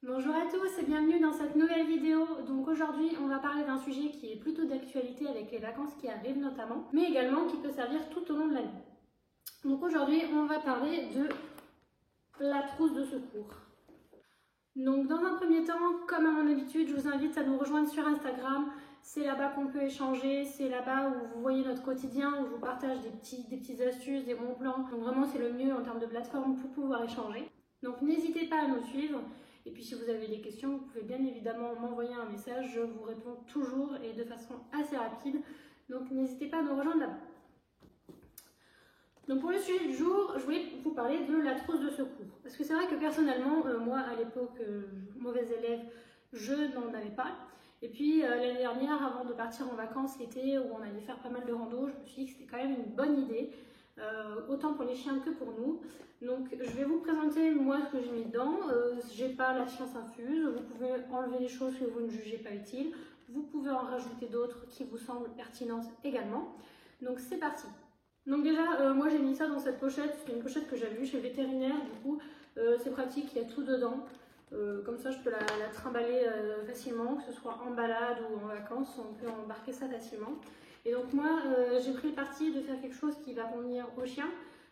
Bonjour à tous et bienvenue dans cette nouvelle vidéo. Donc aujourd'hui on va parler d'un sujet qui est plutôt d'actualité avec les vacances qui arrivent notamment, mais également qui peut servir tout au long de l'année. Donc aujourd'hui on va parler de la trousse de secours. Donc dans un premier temps, comme à mon habitude, je vous invite à nous rejoindre sur Instagram. C'est là-bas qu'on peut échanger, c'est là-bas où vous voyez notre quotidien, où je vous partage des petites astuces, des bons plans. Donc vraiment c'est le mieux en termes de plateforme pour pouvoir échanger. Donc n'hésitez pas à nous suivre. Et puis si vous avez des questions, vous pouvez bien évidemment m'envoyer un message, je vous réponds toujours et de façon assez rapide. Donc n'hésitez pas à nous rejoindre là-bas. Donc pour le sujet du jour, je voulais vous parler de la trousse de secours. Parce que c'est vrai que personnellement, moi à l'époque, mauvaise élève, je n'en avais pas. Et puis l'année dernière, avant de partir en vacances l'été, où on allait faire pas mal de rando, je me suis dit que c'était quand même une bonne idée. Autant pour les chiens que pour nous. Donc je vais vous présenter moi ce que j'ai mis dedans. J'ai pas la science infuse, vous pouvez enlever les choses que vous ne jugez pas utiles. Vous pouvez en rajouter d'autres qui vous semblent pertinentes également. Donc c'est parti. Donc déjà, moi j'ai mis ça dans cette pochette, c'est une pochette que j'avais vue chez le vétérinaire, du coup c'est pratique, il y a tout dedans. Comme ça je peux la trimballer facilement, que ce soit en balade ou en vacances, on peut embarquer ça facilement. Et donc moi j'ai pris le parti de faire quelque chose qui va convenir aux chiens,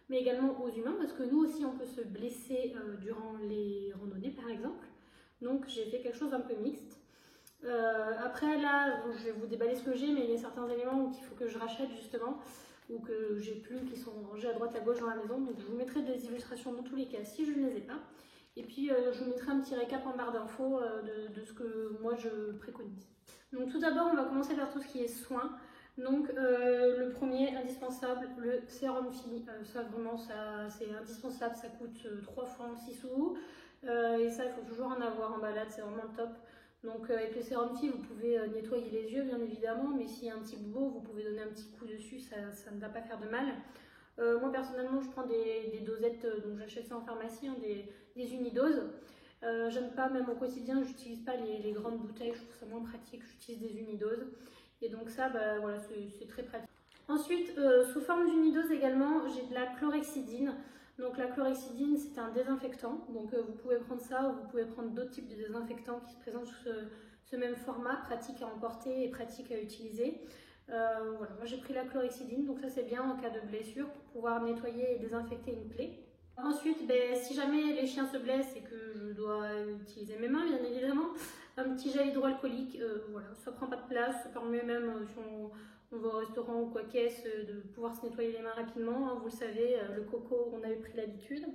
mais également aux humains, parce que nous aussi on peut se blesser durant les randonnées par exemple. Donc j'ai fait quelque chose d'un peu mixte. Après là, je vais vous déballer ce que j'ai, mais il y a certains éléments qu'il faut que je rachète justement, ou que j'ai plus, qui sont rangés à droite à gauche dans la maison. Donc je vous mettrai des illustrations dans tous les cas si je ne les ai pas. Et puis je vous mettrai un petit récap en barre d'infos de ce que moi je préconise. Donc tout d'abord on va commencer par tout ce qui est soins. Donc le premier indispensable, le sérum Phi. Ça vraiment c'est indispensable, ça coûte 3 francs 6 sous. Et ça il faut toujours en avoir en balade, c'est vraiment le top. Donc avec le sérum Phi, vous pouvez nettoyer les yeux bien évidemment, mais s'il y a un petit bobo, vous pouvez donner un petit coup dessus, ça ne va pas faire de mal. Moi personnellement, je prends des dosettes, donc j'achète ça en pharmacie, hein, des unidoses. J'aime pas, même au quotidien, j'utilise pas les grandes bouteilles, je trouve ça moins pratique, j'utilise des unidoses. Et donc ça, bah, voilà, c'est très pratique. Ensuite, sous forme d'unidose également, j'ai de la chlorhexidine. Donc la chlorhexidine, c'est un désinfectant, donc vous pouvez prendre ça ou vous pouvez prendre d'autres types de désinfectants qui se présentent sous ce même format, pratique à emporter et pratique à utiliser. Voilà, moi j'ai pris la chlorhexidine, donc ça c'est bien en cas de blessure pour pouvoir nettoyer et désinfecter une plaie. Ensuite, ben, si jamais les chiens se blessent et que je dois utiliser mes mains, bien évidemment, un petit gel hydroalcoolique, voilà, ça prend pas de place, ça permet même si on va au restaurant ou quoi qu'est-ce, de pouvoir se nettoyer les mains rapidement, hein, vous le savez, le coco, on avait pris l'habitude.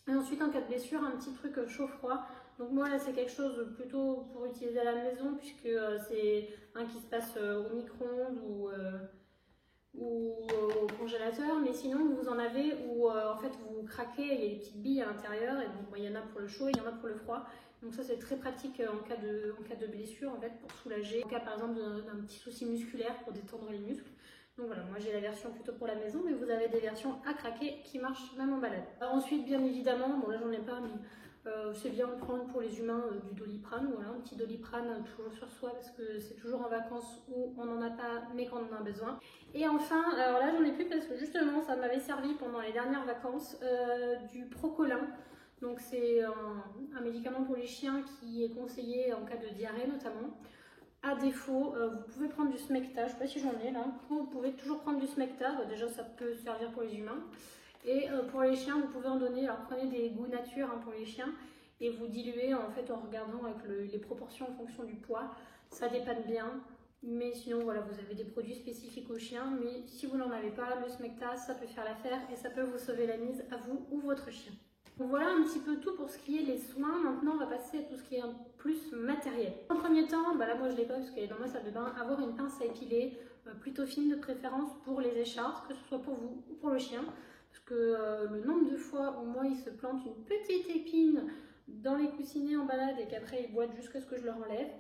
Et ensuite, en cas de blessure, un petit truc chaud-froid. Donc moi là c'est quelque chose plutôt pour utiliser à la maison puisque c'est un qui se passe au micro-ondes ou au congélateur, mais sinon vous en avez où en fait vous craquez, il y a des petites billes à l'intérieur et donc il y en a pour le chaud et il y en a pour le froid. Donc ça c'est très pratique en cas de blessure en fait pour soulager, en cas par exemple d'un petit souci musculaire pour détendre les muscles. Donc voilà, moi j'ai la version plutôt pour la maison, mais vous avez des versions à craquer qui marchent même en balade. Ensuite bien évidemment, bon là j'en ai pas, mais c'est bien de prendre pour les humains du Doliprane, voilà, un petit Doliprane toujours sur soi parce que c'est toujours en vacances où on n'en a pas mais qu'on en a besoin. Et enfin, alors là j'en ai plus parce que justement ça m'avait servi pendant les dernières vacances, du Procolin. Donc c'est un médicament pour les chiens qui est conseillé en cas de diarrhée notamment. À défaut, vous pouvez prendre du Smecta, je ne sais pas si j'en ai là. Vous pouvez toujours prendre du Smecta, déjà ça peut servir pour les humains. Et pour les chiens, vous pouvez en donner, alors prenez des goûts nature hein, pour les chiens et vous diluez en fait en regardant avec les proportions en fonction du poids. Ça dépanne bien, mais sinon voilà, vous avez des produits spécifiques aux chiens, mais si vous n'en avez pas, le Smecta, ça peut faire l'affaire et ça peut vous sauver la mise à vous ou votre chien. Donc voilà un petit peu tout pour ce qui est les soins. Maintenant, on va passer à tout ce qui est un plus matériel. En premier temps, bah là moi je l'ai pas parce qu'elle est dans ma salle de bain, avoir une pince à épiler plutôt fine de préférence pour les écharpes, que ce soit pour vous ou pour le chien. Parce que le nombre de fois où moi il se plante une petite épine dans les coussinets en balade et qu'après ils boitent jusqu'à ce que je leur enlève.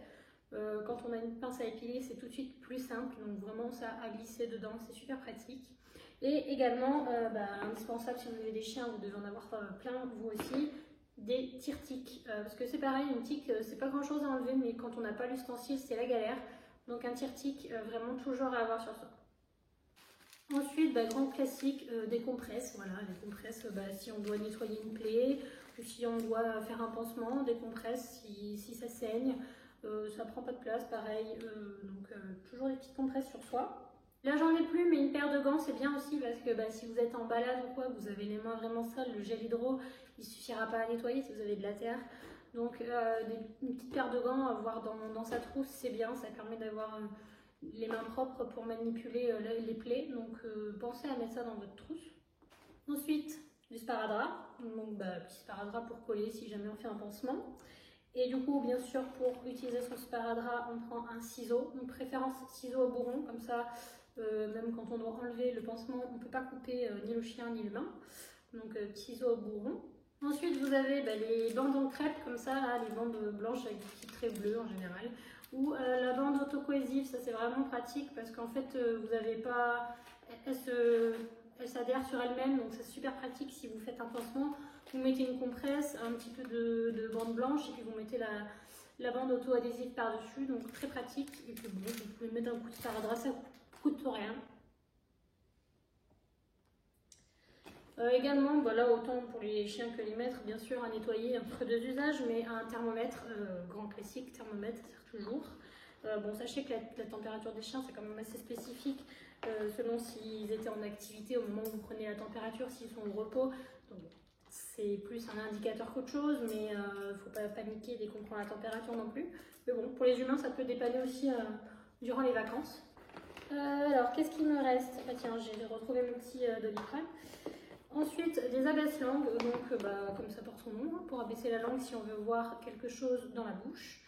Quand on a une pince à épiler, c'est tout de suite plus simple, donc vraiment ça à glisser dedans, c'est super pratique. Et également, indispensable si vous avez des chiens, vous devez en avoir plein vous aussi, des tire-tiques. Parce que c'est pareil, une tique, c'est pas grand chose à enlever, mais quand on n'a pas l'ustensile, c'est la galère. Donc un tire-tique, vraiment toujours à avoir sur soi. Ensuite, grand classique, des compresses. Voilà, les compresses, si on doit nettoyer une plaie que si on doit faire un pansement, des compresses, si ça saigne, ça prend pas de place, pareil. Toujours des petites compresses sur soi. Là j'en ai plus, mais une paire de gants c'est bien aussi parce que si vous êtes en balade ou quoi, vous avez les mains vraiment sales, le gel hydro il suffira pas à nettoyer si vous avez de la terre. Donc une petite paire de gants à avoir dans sa trousse c'est bien, ça permet d'avoir les mains propres pour manipuler les plaies. Donc pensez à mettre ça dans votre trousse. Ensuite du sparadrap, donc petit sparadrap pour coller si jamais on fait un pansement. Et du coup, bien sûr, pour utiliser son sparadrap, on prend un ciseau, donc préférence ciseau au bourron, comme ça, même quand on doit enlever le pansement, on ne peut pas couper ni le chien ni l'humain. Donc ciseau au bourron. Ensuite, vous avez les bandes en crêpe, comme ça, là, les bandes blanches avec des petits traits bleus en général. Ou la bande autocohésive, ça c'est vraiment pratique parce qu'en fait, vous n'avez pas... Elle s'adhère sur elle-même, donc c'est super pratique si vous faites un pansement. Vous mettez une compresse, un petit peu de bande blanche et puis vous mettez la bande auto-adhésive par-dessus, donc très pratique. Et puis bon, vous pouvez mettre un coup de sparadrap, ça coûte rien. Également, là autant pour les chiens que les maîtres, bien sûr, à nettoyer entre deux usages, mais un thermomètre, grand classique, thermomètre, ça sert toujours. Sachez que la température des chiens, c'est quand même assez spécifique, selon s'ils étaient en activité au moment où vous prenez la température, s'ils sont au repos. C'est plus un indicateur qu'autre chose, mais il ne faut pas paniquer dès qu'on prend la température non plus. Mais bon, pour les humains, ça peut dépanner aussi durant les vacances. Alors, qu'est-ce qu'il me reste? Tiens, j'ai retrouvé mon petit Doliprane. Ensuite, des abaisse-langues, comme ça porte son nom, pour abaisser la langue si on veut voir quelque chose dans la bouche.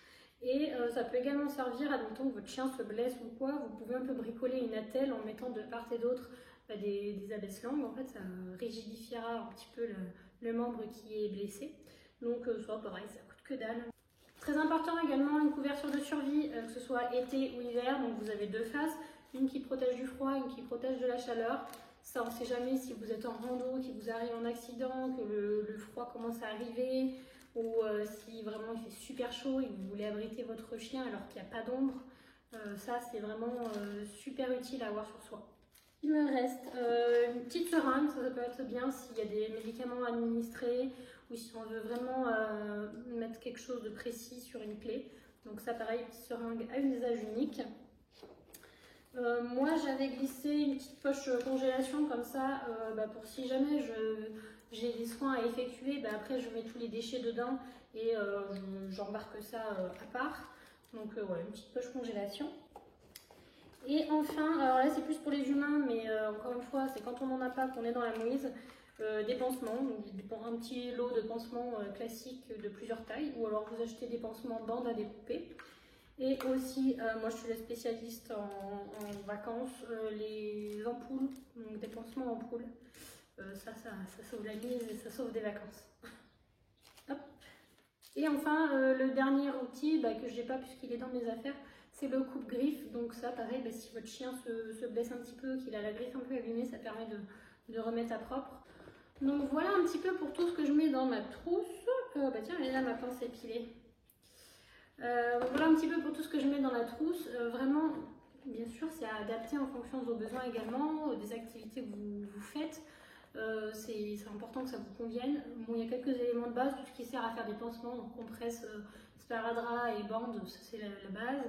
Et ça peut également servir, admettons que votre chien se blesse ou quoi, vous pouvez un peu bricoler une attelle en mettant de part et d'autre des abaisse-langues. En fait, ça rigidifiera un petit peu le membre qui est blessé. Donc, soit pareil, ça coûte que dalle. Très important également, une couverture de survie, que ce soit été ou hiver. Donc, vous avez deux faces, une qui protège du froid, une qui protège de la chaleur. Ça, on ne sait jamais si vous êtes en rando, qu'il vous arrive un accident, que le froid commence à arriver, ou si vraiment il fait super chaud et que vous voulez abriter votre chien alors qu'il n'y a pas d'ombre. Ça, c'est vraiment super utile à avoir sur soi. Il me reste une petite seringue, ça peut être bien s'il y a des médicaments administrés ou si on veut vraiment mettre quelque chose de précis sur une plaie. Donc ça, pareil, une petite seringue à usage unique. Moi j'avais glissé une petite poche congélation comme ça pour si jamais j'ai des soins à effectuer, après je mets tous les déchets dedans et j'embarque ça à part. Donc voilà, une petite poche congélation. Et enfin, alors là c'est plus pour les humains, mais encore une fois c'est quand on n'en a pas qu'on est dans la mouise, des pansements, donc un petit lot de pansements classiques de plusieurs tailles, ou alors vous achetez des pansements bandes à découper. Et aussi, moi je suis la spécialiste en vacances, les ampoules, donc des pansements ampoules. Ça sauve la mise et ça sauve des vacances. Hop. Et enfin, le dernier outil que je n'ai pas puisqu'il est dans mes affaires, c'est le coupe-griffe. Donc ça, pareil, si votre chien se blesse un petit peu, qu'il a la griffe un peu abîmée, ça permet de remettre à propre. Donc voilà un petit peu pour tout ce que je mets dans ma trousse. Tiens, elle est là ma pince épilée. Voilà un petit peu pour tout ce que je mets dans la trousse. Vraiment, bien sûr, c'est à adapter en fonction de vos besoins également, des activités que vous faites. C'est important que ça vous convienne. Bon, il y a quelques éléments de base, tout ce qui sert à faire des pansements, donc compresse, sparadrap et bande, ça c'est la base.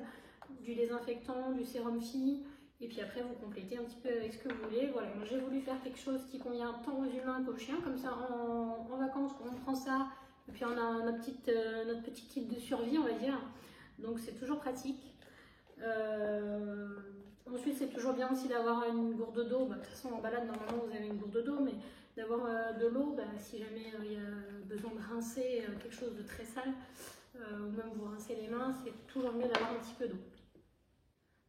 Du désinfectant, du sérum Phi, et puis après vous complétez un petit peu avec ce que vous voulez. Voilà, j'ai voulu faire quelque chose qui convient tant aux humains qu'aux chiens, comme ça en vacances on prend ça. Et puis on a notre petit kit de survie, on va dire. Donc c'est toujours pratique. Ensuite, c'est toujours bien aussi d'avoir une gourde d'eau. De toute façon, en balade, normalement, vous avez une gourde d'eau, mais d'avoir de l'eau, si jamais il y a besoin de rincer quelque chose de très sale, ou même vous rincer les mains, c'est toujours mieux d'avoir un petit peu d'eau.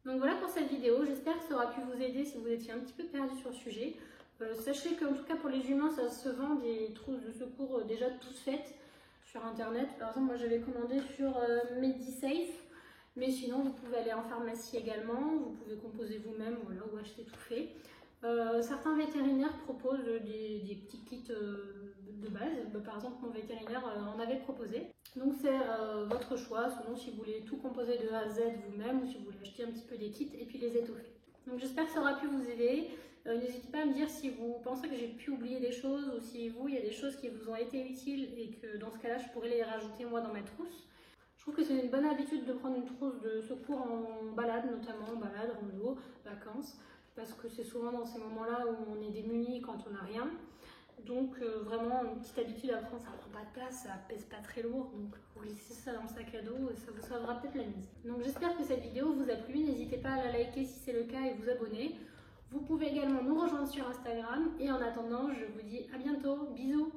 Donc voilà pour cette vidéo. J'espère que ça aura pu vous aider si vous étiez un petit peu perdu sur le sujet. Sachez qu'en tout cas pour les humains, ça se vend des trousses de secours déjà toutes faites sur internet. Par exemple, moi j'avais commandé sur MediSafe, mais sinon vous pouvez aller en pharmacie également, vous pouvez composer vous-même, voilà, ou acheter tout fait. Certains vétérinaires proposent des petits kits de base. Par exemple, mon vétérinaire en avait proposé. Donc c'est votre choix, selon si vous voulez tout composer de A à Z vous-même ou si vous voulez acheter un petit peu des kits et puis les étoffer. Donc j'espère que ça aura pu vous aider. N'hésitez pas à me dire si vous pensez que j'ai pu oublier des choses ou si vous, il y a des choses qui vous ont été utiles et que dans ce cas-là, je pourrais les rajouter moi dans ma trousse. Je trouve que c'est une bonne habitude de prendre une trousse de secours en balade, notamment en balade, rando, vacances, parce que c'est souvent dans ces moments-là où on est démuni quand on n'a rien. Donc vraiment une petite habitude à prendre, ça ne prend pas de place, ça pèse pas très lourd, donc vous glissez ça dans le sac à dos et ça vous sauvera peut-être la mise. Donc j'espère que cette vidéo vous a plu, n'hésitez pas à la liker si c'est le cas et vous abonner. Vous pouvez également nous rejoindre sur Instagram et en attendant je vous dis à bientôt, bisous.